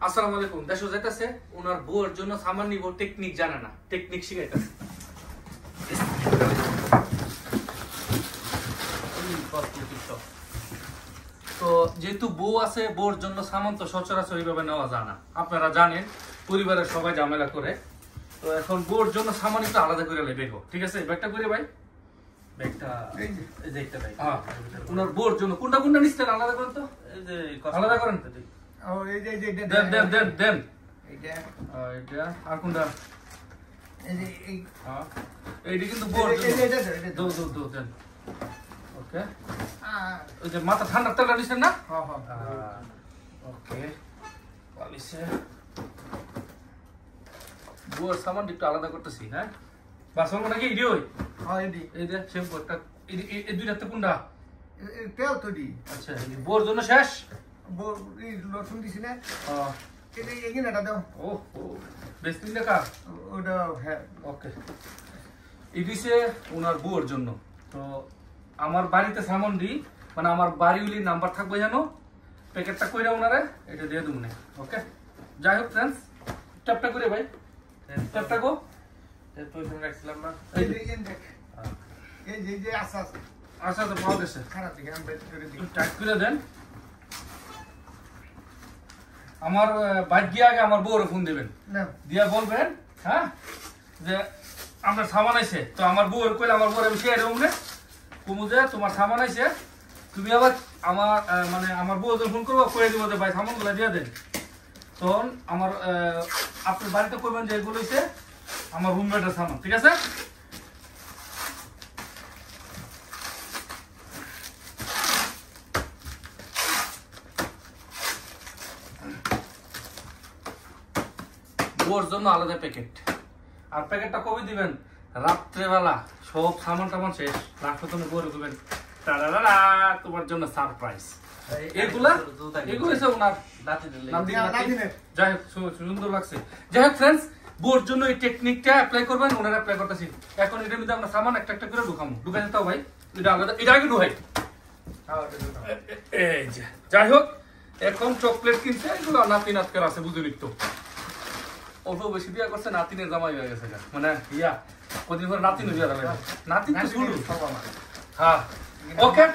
আসসালামু আলাইকুম। দেশে যাইতেছে ওনার বউয়ের জন্য সামান নিব, টেকনিক জানে না, টেকনিক শিখাইতেছে। তো যেহেতু বউ আছে, বউর জন্য সামান তো সচরাচর এইভাবে নেওয়া যায় না। আপনারা জানেন পরিবারের সবাই ঝামেলা করে, তো এখন বউর জন্য সামান একটু আলাদা করে নেবে। ঠিক আছে, ব্যাগটা করে ভাই, ব্যাগটা দেখতে ভাই। হ্যাঁ, ওনার বউর জন্য কোনটা কোনটা নিচ্ছেন আলাদা করেন তো, এই যে আলাদা করেন তো। ও এই যে দেন দেন দেন দেন, এইটা এইটা আর কোনটা, এই যে এই হ্যাঁ এইটা কিন্তু বউর জন্য, দো দো দো দেন। ওকে, ওই যে মাথা ঠান্ডা তেলটা নিছেন না? হ্যাঁ হ্যাঁ, ওকে। পালিশে বউর সামান একটু আলাদা করতেছি। হ্যাঁ, বাসন নাকি ইডি ওই? হ্যাঁ ইডি। এই যে শ্যাম্পু একটা, এই দুইটাতে কোনটা? তেল তো দি। আচ্ছা, এই বউর জন্য শেষ। বউ এই লসুন দিছি না? হ্যাঁ, এই এগিনাটা দাও। ও ও, বেস্তিন দেখা ওটা। হ্যাঁ, ওকে। ইডিসে ওনার বউর জন্য। তো আমার বাড়িতে সামান দি, মানে আমার বাড়িগুলি নাম্বার থাকবে জানো, প্যাকেটটা কইরা ওনারে এটা দিয়ে দেবো না। ওকে, যাই হোক ফ্রেন্ডস, ট্যাপটা করে ভাই, ট্যাপটা গো পয়সা রাখছিলাম না। এই যে দেখ, এই যে যে আচ্ছা আচ্ছা তো পাওয়া গেছে। খারাপ দিকে আমি বেট করে দিই, টাইট করে দেন। আমার বাইক গিয়ে আগে আমার বউরে ফোন দিবেন, দিয়া বলবেন হ্যাঁ যে আমার সামান আইছে। তো আমার বউর কইলে আমার বউরে বেশি এরকম না কুমু যে তোমার সামান আইছে, তুমি আবার আমার মানে আমার বউ ফোন করবো, কয়ে দিব যে ভাই সামানগুলো দিয়ে দেন। তখন আমার আপনার বাড়িতে কইবেন যে এগুলো হইছে আমার রুমমেটের সামান। ঠিক আছে, বউর জন্য আলাদা প্যাকেট। আর প্যাকেটটা কবে দিবেন? রাত্রেবেলা সব সামান টামান শেষ, রাত্রে তুমি বউরে দিবেন টাডাডাডা তোমার জন্য সারপ্রাইজ। এগুলা হচ্ছে ওনার নাতিনের। যাই হোক, সুন্দর লাগছে। যাই হোক ফ্রেন্ডস, বউর জন্য এই টেকনিকটা অ্যাপ্লাই করবেন, ওনারা অ্যাপ্লাই করতেছি। এখন এটার মধ্যে আমরা সামান একটা একটা করে ঢুকামো। ঢুকাই যেতে ভাই, এটা আলাদা, এটা আগে ঢুকাই। এই যে যাই হোক, এখন চকলেট কিনছে, এগুলো নাতি নাতকার আছে, বুঝলি তো। অল্প বেশি বিয়া করছে, নাতিনের জামাই হয়ে গেছে, মানে ইয়া কদিন পরে নাতিন বিয়া দেবে। নাতিন তো শুরু। হ্যাঁ, ওকে।